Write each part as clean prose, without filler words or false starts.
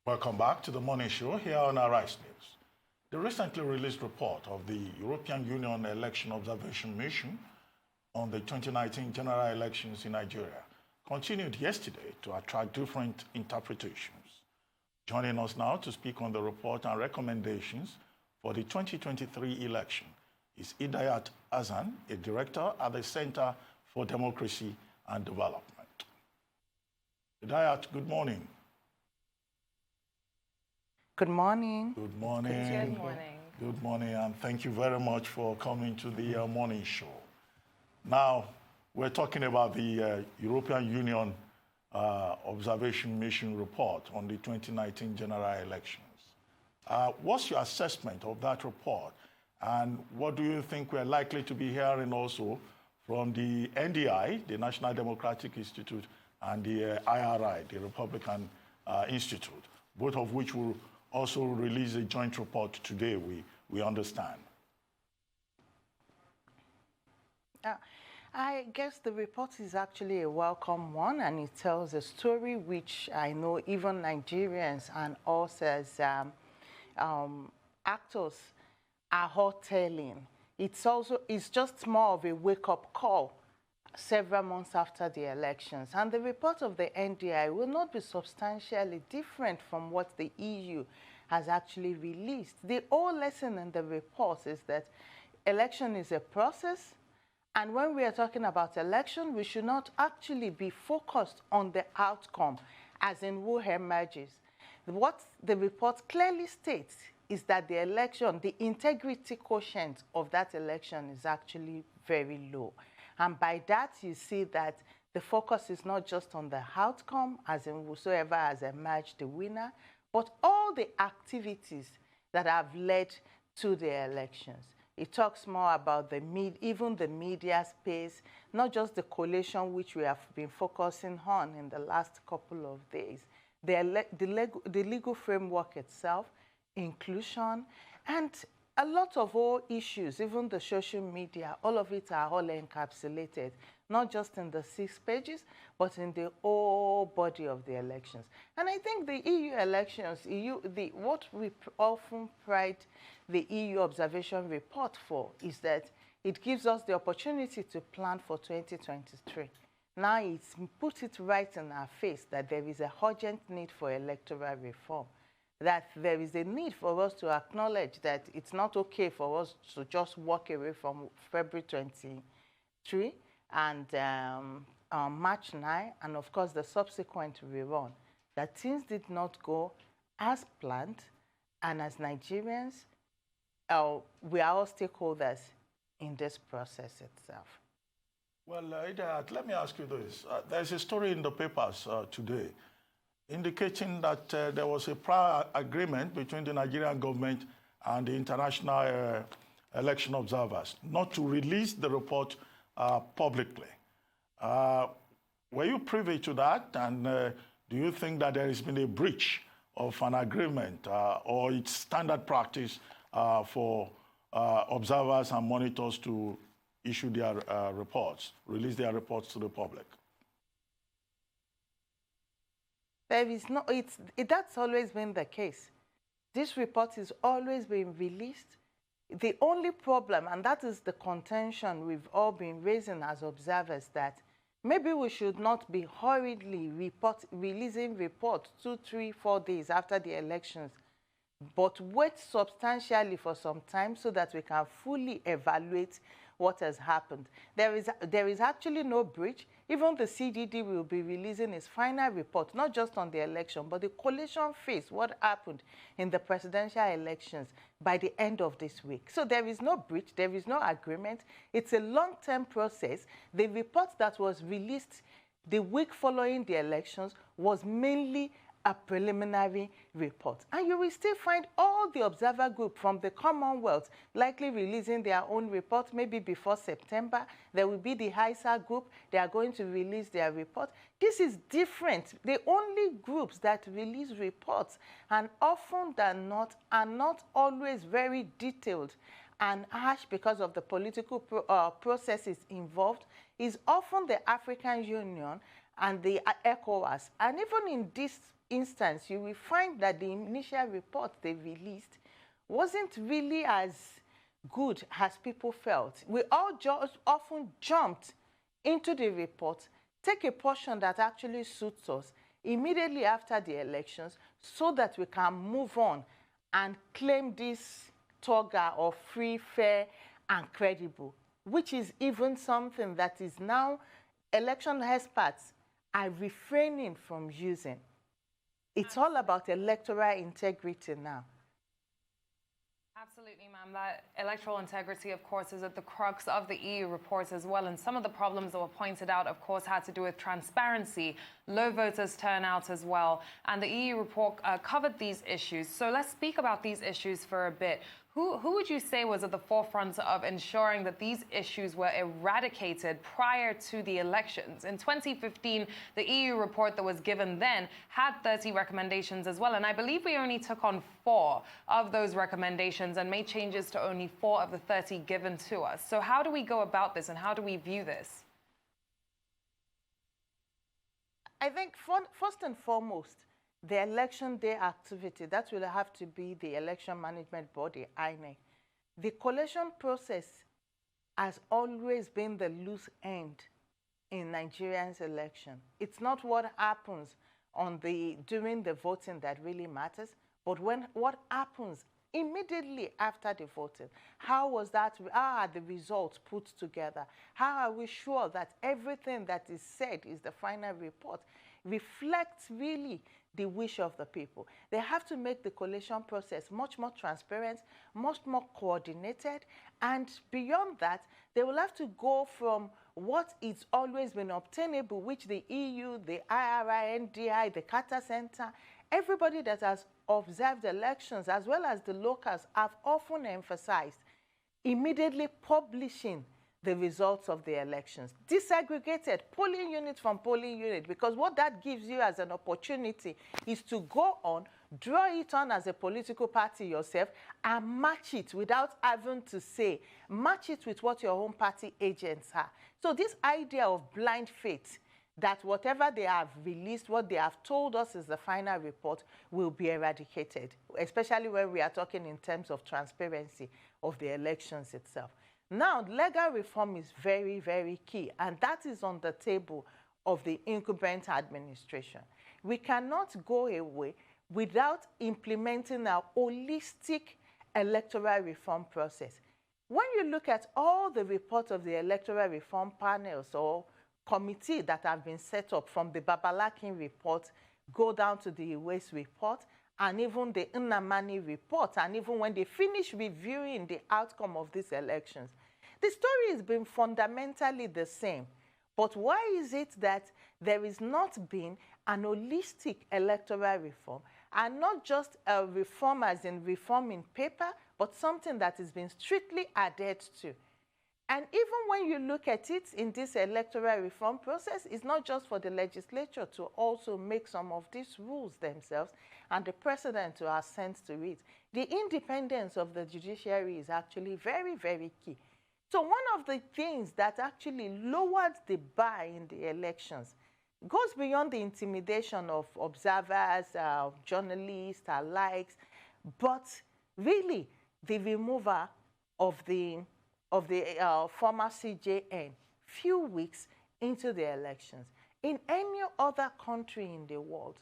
Welcome back to the morning show here on Arise News. The recently released report of the European Union Election Observation Mission on the 2019 general elections in Nigeria continued yesterday to attract different interpretations. Joining us now to speak on the report and recommendations for the 2023 election is Idayat Hassan, a director at the Center for Democracy and Development. Idayat, good morning. Good morning. Good morning. Good morning. Good morning, and thank you very much for coming to the morning show. Now, we're talking about the European Union Observation Mission report on the 2019 general elections. What's your assessment of that report, and what do you think we're likely to be hearing also from the NDI, the National Democratic Institute, and the IRI, the Republican Institute, both of which will also release a joint report today, we understand? I guess the report is actually a welcome one, and it tells a story which I know even Nigerians and us as actors are all telling. It's just more of a wake-up call several months after the elections. And the report of the NDI will not be substantially different from what the EU has actually released. The whole lesson in the report is that election is a process, and when we are talking about election, we should not actually be focused on the outcome, as in who emerges. What the report clearly states is that the election, the integrity quotient of that election is actually very low. And by that, you see that the focus is not just on the outcome, as in whosoever has emerged the winner, but all the activities that have led to the elections. It talks more about even the media space, not just the coalition which we have been focusing on in the last couple of days, the legal framework itself, inclusion, and a lot of all issues, even the social media, all of it are all encapsulated, not just in the 6 pages, but in the whole body of the elections. And I think the EU elections, what we often pride the EU observation report for is that it gives us the opportunity to plan for 2023. Now it's put it right in our face that there is a urgent need for electoral reform, that there is a need for us to acknowledge that it's not okay for us to just walk away from February 23 and March 9, and of course the subsequent rerun, that things did not go as planned, and as Nigerians, we are all stakeholders in this process itself. Well, Idayat, let me ask you this. There's a story in the papers today indicating that there was a prior agreement between the Nigerian government and the international election observers not to release the report publicly. Were you privy to that? And do you think that there has been a breach of an agreement or it's standard practice for observers and monitors to issue their reports, release their reports to the public? There is no, that's always been the case. This report has always been released. The only problem, and that is the contention we've all been raising as observers, that maybe we should not be hurriedly releasing reports 2, 3, 4 days after the elections, but wait substantially for some time so that we can fully evaluate what has happened. There is actually no breach. Even the CDD will be releasing its final report, not just on the election, but the coalition phase, what happened in the presidential elections by the end of this week. So there is no breach, there is no agreement. It's a long-term process. The report that was released the week following the elections was mainly a preliminary report. And you will still find all the observer group from the Commonwealth likely releasing their own report, maybe before September. There will be the HISA group. They are going to release their report. This is different. The only groups that release reports, and often than not, are not always very detailed and harsh because of the political processes involved, is often the African Union and the ECOWAS. And even in this instance, you will find that the initial report they released wasn't really as good as people felt. We all just often jumped into the report, take a portion that actually suits us immediately after the elections so that we can move on and claim this toga of free, fair, and credible, which is even something that is now election experts are refraining from using. It's all about electoral integrity now. Absolutely, ma'am. That electoral integrity, of course, is at the crux of the EU reports as well. And some of the problems that were pointed out, of course, had to do with transparency, low voters' turnout as well. And the EU report covered these issues. So let's speak about these issues for a bit. Who would you say was at the forefront of ensuring that these issues were eradicated prior to the elections? In 2015, the EU report that was given then had 30 recommendations as well. And I believe we only took on 4 of those recommendations and made changes to only 4 of the 30 given to us. So how do we go about this and how do we view this? I think first and foremost, the election day activity, that will have to be the election management body, INEC. The collation process has always been the loose end in Nigerians' election. It's not what happens during the voting that really matters, but what happens immediately after the voting. How are the results put together? How are we sure that everything that is said is the final report reflects really the wish of the people? They have to make the collation process much more transparent, much more coordinated, and beyond that, they will have to go from what it's always been obtainable, which the EU, the IRI, NDI, the Carter Center, everybody that has observed elections, as well as the locals, have often emphasized immediately publishing the results of the elections, disaggregated polling unit from polling unit, because what that gives you as an opportunity is to go on, draw it on as a political party yourself, and match it without having to say, match it with what your own party agents are. So this idea of blind faith, that whatever they have released, what they have told us is the final report, will be eradicated, especially when we are talking in terms of transparency of the elections itself. Now, legal reform is very, very key, and that is on the table of the incumbent administration. We cannot go away without implementing a holistic electoral reform process. When you look at all the reports of the electoral reform panels or committee that have been set up, from the Babalakin report, go down to the Iwes report, and even the Nnamani report, and even when they finish reviewing the outcome of these elections, the story has been fundamentally the same. But why is it that there is not been an holistic electoral reform, and not just a reform as in reform in paper, but something that has been strictly adhered to? And even when you look at it in this electoral reform process, it's not just for the legislature to also make some of these rules themselves and the president to assent to it. The independence of the judiciary is actually very, very key. So one of the things that actually lowered the bar in the elections goes beyond the intimidation of observers, journalists, alike, but really the removal of the former CJN few weeks into the elections. In any other country in the world,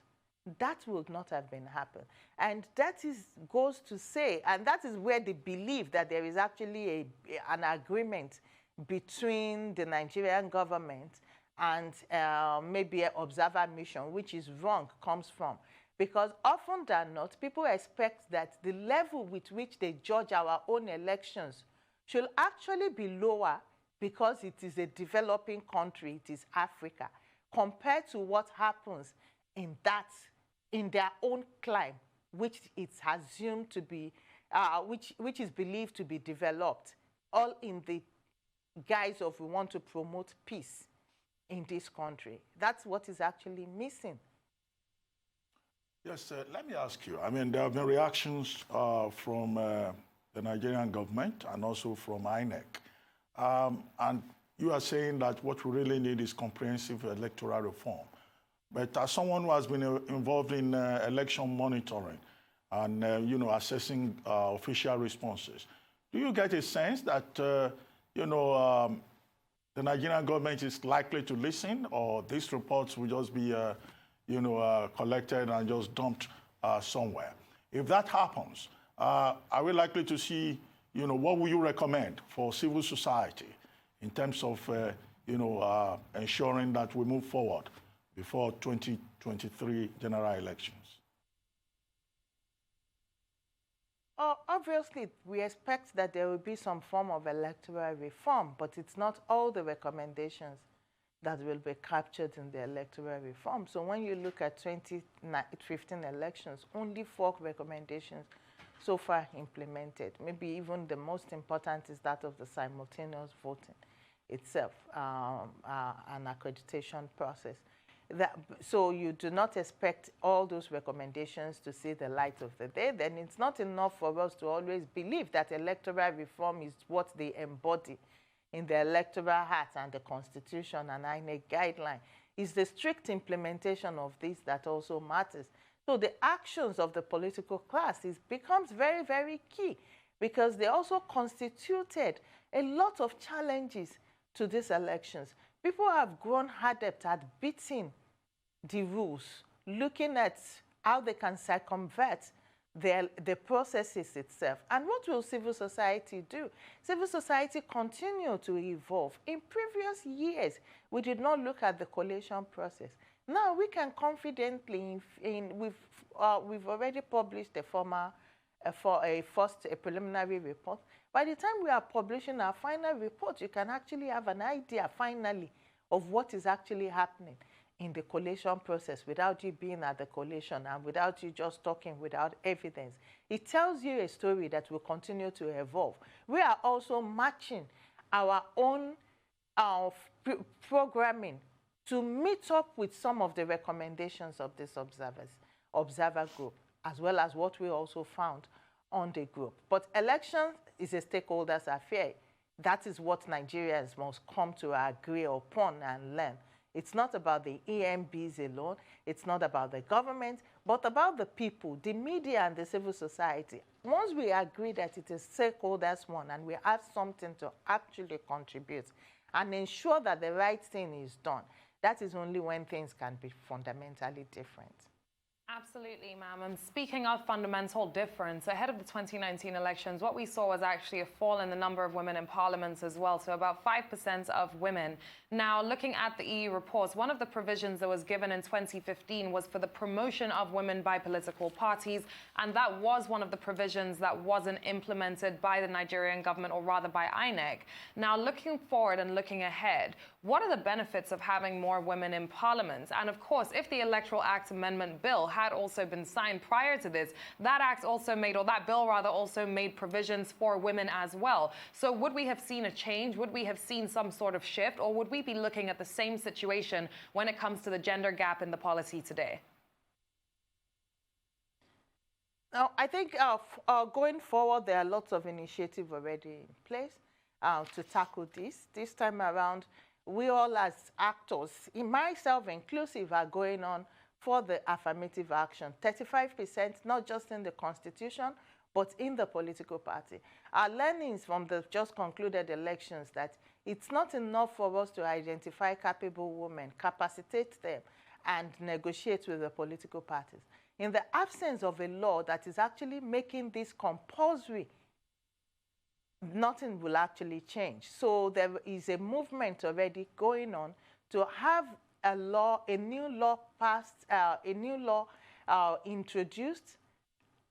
that would not have been happened. And that goes to say, and that is where they believe that there is actually an agreement between the Nigerian government and maybe an observer mission, which is wrong, comes from. Because often than not, people expect that the level with which they judge our own elections should actually be lower because it is a developing country, it is Africa, compared to what happens in their own climate, which it's assumed to be, which is believed to be developed, all in the guise of we want to promote peace in this country. That's what is actually missing. Yes, let me ask you. I mean, there have been reactions from the Nigerian government and also from INEC. And you are saying that what we really need is comprehensive electoral reform. But as someone who has been involved in election monitoring and assessing official responses, do you get a sense that the Nigerian government is likely to listen, or these reports will just be collected and just dumped somewhere? If that happens, are we likely to see, what will you recommend for civil society in terms of, ensuring that we move forward before 2023 general elections? Obviously, we expect that there will be some form of electoral reform, but it's not all the recommendations that will be captured in the electoral reform. So when you look at 2015 elections, only 4 recommendations so far implemented. Maybe even the most important is that of the simultaneous voting itself, an accreditation process. So you do not expect all those recommendations to see the light of the day. Then it's not enough for us to always believe that electoral reform is what they embody in the Electoral Act and the Constitution and INEC guideline. It's the strict implementation of this that also matters. So the actions of the political class becomes very, very key, because they also constituted a lot of challenges to these elections. People have grown adept at beating the rules, looking at how they can circumvent the processes itself. And what will civil society do? Civil society continue to evolve. In previous years, we did not look at the collation process. Now we can confidently, we've already published a preliminary report. By the time we are publishing our final report, you can actually have an idea finally of what is actually happening in the collation process without you being at the collation and without you just talking without evidence. It tells you a story that will continue to evolve. We are also matching our own programming to meet up with some of the recommendations of this observer group, as well as what we also found on the group. But elections is a stakeholders affair. That is what Nigerians must come to agree upon and learn. It's not about the EMBs alone. It's not about the government, but about the people, the media and the civil society. Once we agree that it is stakeholders one and we have something to actually contribute and ensure that the right thing is done, that is only when things can be fundamentally different. Absolutely, ma'am. And speaking of fundamental difference, ahead of the 2019 elections, what we saw was actually a fall in the number of women in parliaments as well, so about 5% of women. Now, looking at the EU reports, one of the provisions that was given in 2015 was for the promotion of women by political parties, and that was one of the provisions that wasn't implemented by the Nigerian government, or rather by INEC. Now, looking forward and looking ahead, what are the benefits of having more women in parliament? And of course, if the Electoral Act Amendment Bill had also been signed prior to this, that act also made, or that bill rather, also made provisions for women as well. So would we have seen a change? Would we have seen some sort of shift? Or would we be looking at the same situation when it comes to the gender gap in the policy today? Now, I think going forward, there are lots of initiatives already in place to tackle this. This time around, we all as actors, myself inclusive, are going on for the affirmative action. 35%, not just in the Constitution, but in the political party. Our learnings from the just concluded elections that it's not enough for us to identify capable women, capacitate them, and negotiate with the political parties. In the absence of a law that is actually making this compulsory, nothing will actually change. So there is a movement already going on to have a new law passed, introduced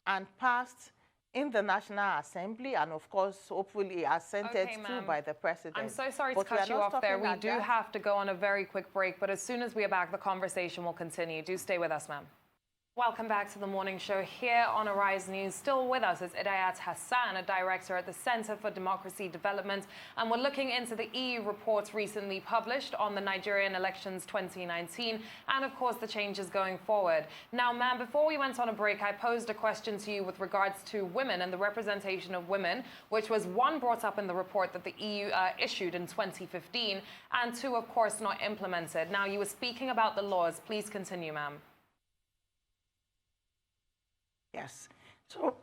and passed in the National Assembly, and of course, hopefully assented to by the president. I'm so sorry to cut you off there. We do have to go on a very quick break, but as soon as we are back, the conversation will continue. Do stay with us, ma'am. Welcome back to the morning show here on Arise News. Still with us is Idayat Hassan, a director at the Center for Democracy Development, and we're looking into the EU reports recently published on the Nigerian elections 2019 and, of course, the changes going forward. Now, ma'am, before we went on a break, I posed a question to you with regards to women and the representation of women, which was one, brought up in the report that the EU issued in 2015, and two, of course, not implemented. Now, you were speaking about the laws. Please continue, ma'am. Yes. So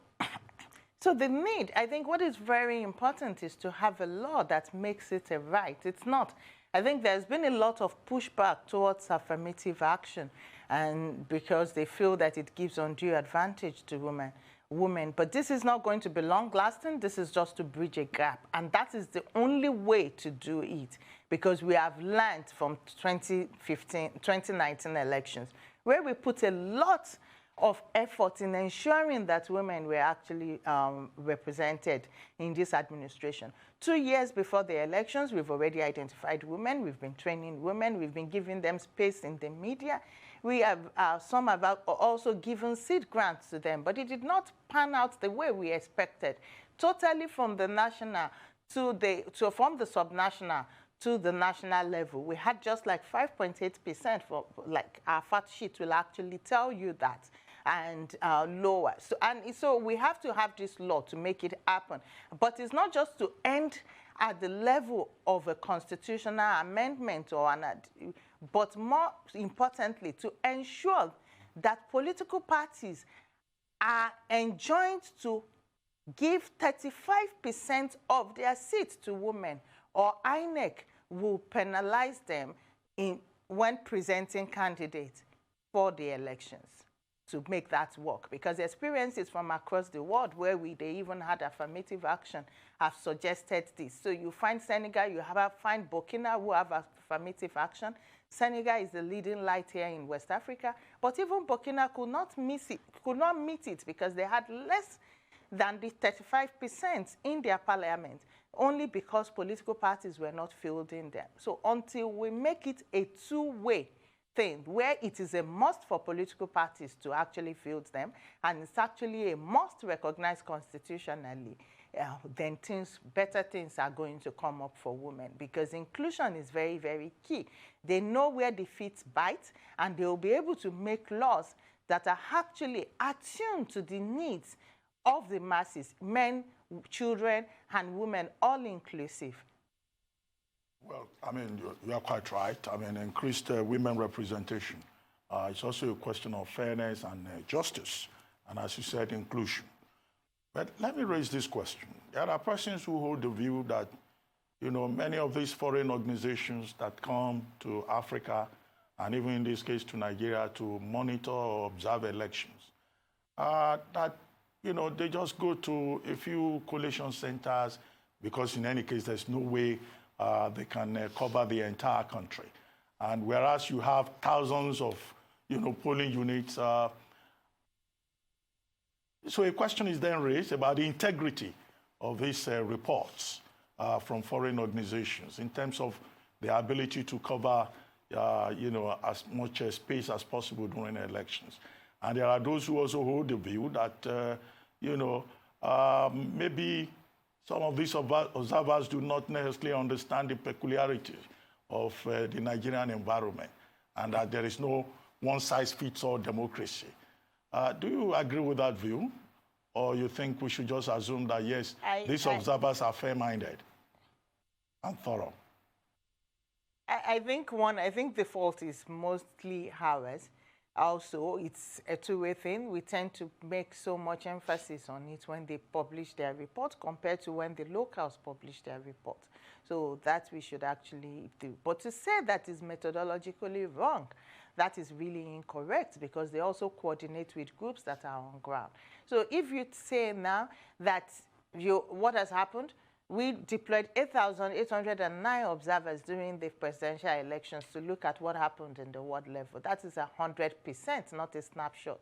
the need, I think what is very important is to have a law that makes it a right. It's not. I think there's been a lot of pushback towards affirmative action, and because they feel that it gives undue advantage to women. But this is not going to be long-lasting. This is just to bridge a gap. And that is the only way to do it, because we have learned from 2019 elections, where we put a lot of effort in ensuring that women were actually represented in this administration. 2 years before the elections, we've already identified women, we've been training women, we've been giving them space in the media. We have, some have also given seed grants to them, but it did not pan out the way we expected. Totally from the national from the subnational to the national level, we had just like 5.8% for, like, our fact sheet will actually tell you that, and lower. So we have to have this law to make it happen. But it's not just to end at the level of a constitutional amendment, but more importantly, to ensure that political parties are enjoined to give 35% of their seats to women, or INEC will penalize them when presenting candidates for the elections to make that work. Because experiences from across the world where they even had affirmative action have suggested this. So you find Senegal, find Burkina who have affirmative action. Senegal is the leading light here in West Africa, but even Burkina could not meet it because they had less than the 35% in their parliament, only because political parties were not fielding them. So until we make it a two-way thing, where it is a must for political parties to actually field them, and it's actually a must recognized constitutionally, then better things are going to come up for women, because inclusion is very, very key. They know where the feet bite, and they will be able to make laws that are actually attuned to the needs of the masses, men, children, and women, all inclusive. Well, I mean, you are quite right. I mean, increased women representation. It's also a question of fairness and justice, and as you said, inclusion. But let me raise this question. There are persons who hold the view that, you know, many of these foreign organizations that come to Africa, and even in this case to Nigeria, to monitor or observe elections, that, you know, they just go to a few collation centers, because in any case, there's no way they can cover the entire country. And whereas you have thousands of, you know, polling units, so a question is then raised about the integrity of these reports from foreign organizations in terms of their ability to cover, you know, as much space as possible during elections. And there are those who also hold the view that, you know, maybe some of these observers do not necessarily understand the peculiarities of the Nigerian environment, and that there is no one-size-fits-all democracy. Do you agree with that view? Or you think we should just assume that, yes, these observers are fair-minded and thorough? I think the fault is mostly ours. Also, it's a two-way thing. We tend to make so much emphasis on it when they publish their report compared to when the locals publish their report. So that we should actually do. But to say that is methodologically wrong, that is really incorrect, because they also coordinate with groups that are on ground. So if you say now that what has happened, we deployed 8,809 observers during the presidential elections to look at what happened in the world level. That is 100%, not a snapshot.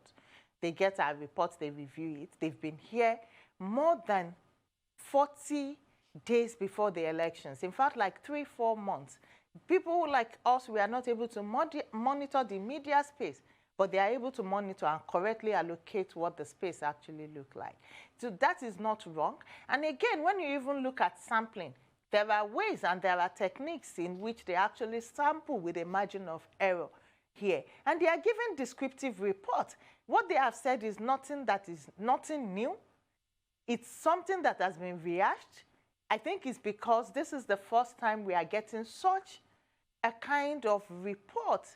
They get our reports, they review it. They've been here more than 40 days before the elections. In fact, like 3-4 months. People like us, we are not able to monitor the media space but they are able to monitor and correctly allocate what the space actually look like. So that is not wrong. And again, when you even look at sampling, there are ways and there are techniques in which they actually sample with a margin of error here. And they are given descriptive reports. What they have said is nothing new. It's something that has been rehashed. I think it's because this is the first time we are getting such a kind of report,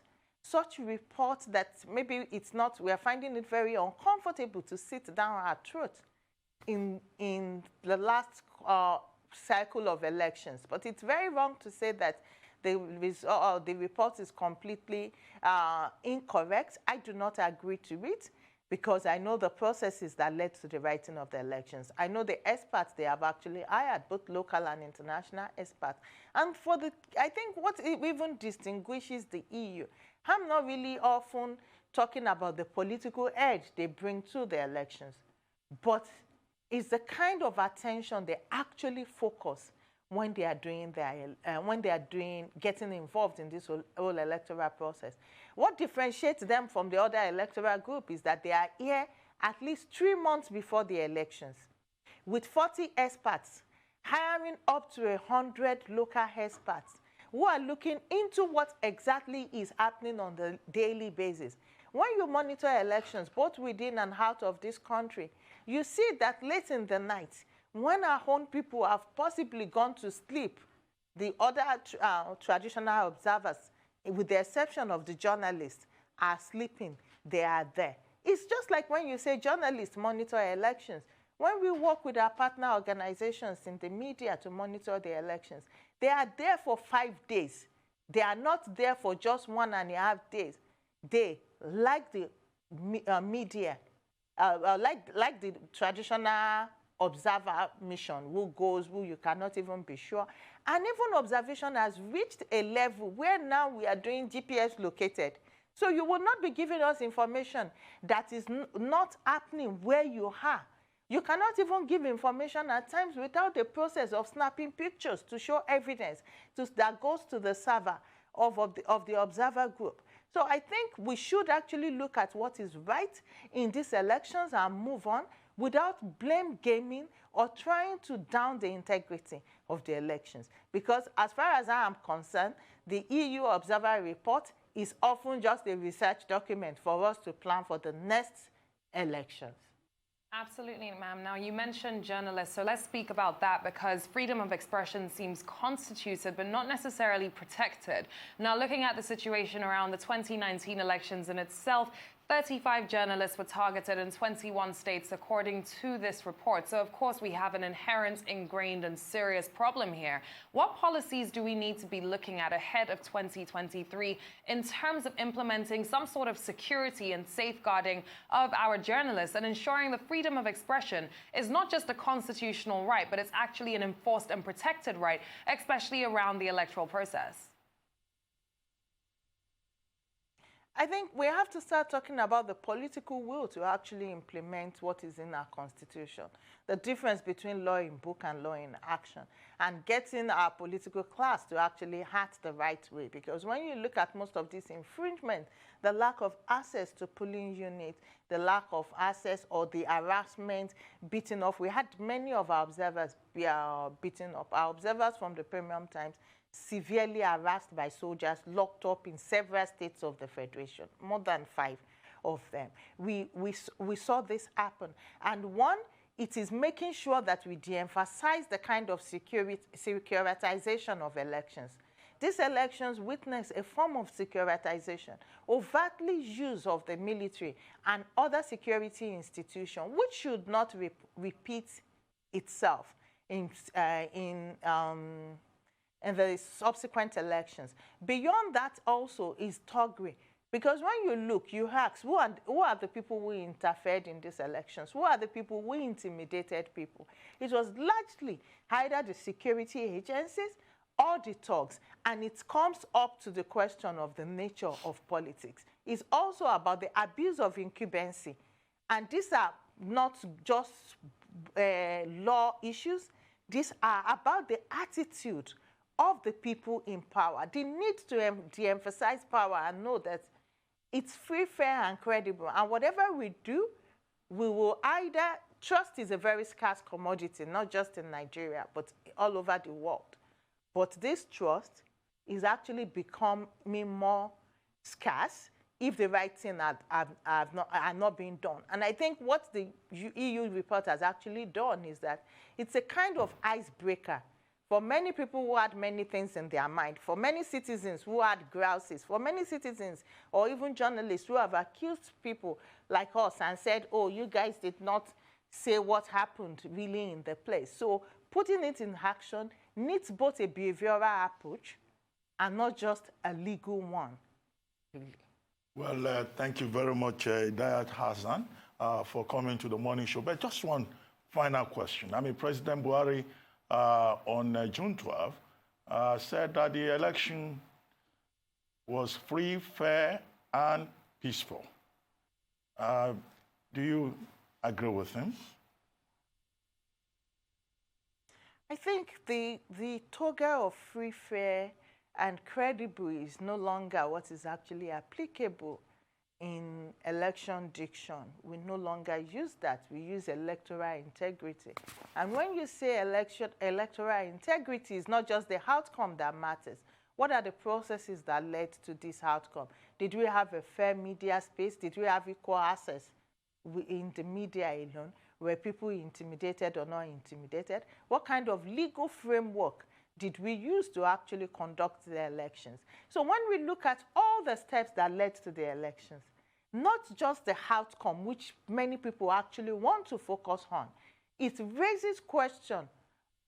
such report that maybe it's not, we are finding it very uncomfortable to sit down our throat in the last cycle of elections. But it's very wrong to say that the report is completely incorrect. I do not agree to it because I know the processes that led to the writing of the elections. I know the experts they have actually hired, both local and international experts. And I think what even distinguishes the EU, I'm not really often talking about the political edge they bring to the elections, but it's the kind of attention they actually focus when they are doing getting involved in this whole electoral process. What differentiates them from the other electoral group is that they are here at least 3 months before the elections, with 40 experts, hiring up to 100 local experts who are looking into what exactly is happening on the daily basis. When you monitor elections, both within and out of this country, you see that late in the night, when our own people have possibly gone to sleep, the other traditional observers, with the exception of the journalists, are sleeping. They are there. It's just like when you say journalists monitor elections. When we work with our partner organizations in the media to monitor the elections, they are there for 5 days. They are not there for just 1.5 days. They, like the media, like the traditional observer mission, who goes, who you cannot even be sure. And even observation has reached a level where now we are doing GPS located. So you will not be giving us information that is not happening where you are. You cannot even give information at times without the process of snapping pictures to show evidence that goes to the server of the observer group. So I think we should actually look at what is right in these elections and move on without blame gaming or trying to down the integrity of the elections. Because as far as I am concerned, the EU Observer Report is often just a research document for us to plan for the next elections. Absolutely, ma'am. Now, you mentioned journalists, so let's speak about that because freedom of expression seems constituted but not necessarily protected. Now, looking at the situation around the 2019 elections in itself, 35 journalists were targeted in 21 states, according to this report. So, of course, we have an inherent, ingrained and serious problem here. What policies do we need to be looking at ahead of 2023 in terms of implementing some sort of security and safeguarding of our journalists and ensuring the freedom of expression is not just a constitutional right, but it's actually an enforced and protected right, especially around the electoral process? I think we have to start talking about the political will to actually implement what is in our Constitution, the difference between law in book and law in action, and getting our political class to actually act the right way. Because when you look at most of these infringements, the lack of access to polling units, the lack of access or the harassment, beating off. We had many of our observers beaten up. Our observers from the Premium Times severely harassed by soldiers, locked up in several states of the Federation, more than 5 of them. We saw this happen. And one, it is making sure that we de-emphasize the kind of securitization of elections. These elections witness a form of securitization, overtly use of the military and other security institutions, which should not repeat itself in the subsequent elections. Beyond that also is thuggery. Because when you look, you ask, who are the people who interfered in these elections? Who are the people who intimidated people? It was largely either the security agencies or the thugs. And it comes up to the question of the nature of politics. It's also about the abuse of incumbency. And these are not just law issues. These are about the attitude of the people in power. They need to de-emphasize power and know that it's free, fair, and credible. And whatever we do, we will either, trust is a very scarce commodity, not just in Nigeria, but all over the world. But this trust is actually becoming more scarce if the right thing are not being done. And I think what the EU report has actually done is that it's a kind of icebreaker for many people who had many things in their mind, for many citizens who had grouses, for many citizens or even journalists who have accused people like us and said, oh, you guys did not say what happened really in the place. So putting it in action needs both a behavioral approach and not just a legal one. Well, thank you very much, Idayat Hassan, for coming to the morning show. But just one final question. I mean, President Buhari on June 12 said that the election was free, fair, and peaceful. Do you agree with him? I think the toga of free, fair, and credible is no longer what is actually applicable in election diction. We no longer use that. We use electoral integrity. And when you say electoral integrity, it's not just the outcome that matters. What are the processes that led to this outcome? Did we have a fair media space? Did we have equal access in the media alone? Were people intimidated or not intimidated? What kind of legal framework did we use to actually conduct the elections? So when we look at all the steps that led to the elections, not just the outcome, which many people actually want to focus on, it raises question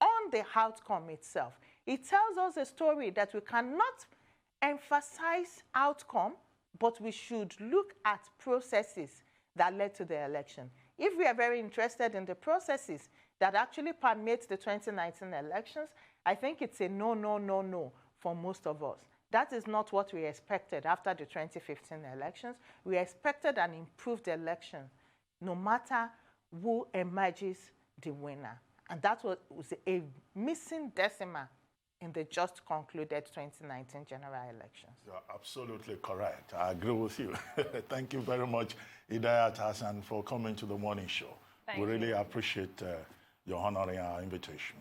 on the outcome itself. It tells us a story that we cannot emphasize outcome, but we should look at processes that led to the election. If we are very interested in the processes that actually permeate the 2019 elections, I think it's a no, no, no, no for most of us. That is not what we expected after the 2015 elections. We expected an improved election, no matter who emerges the winner. And that was a missing decimal in the just concluded 2019 general elections. You're absolutely correct. I agree with you. Thank you very much, Idayat Hassan, for coming to the morning show. We really appreciate your honoring our invitation.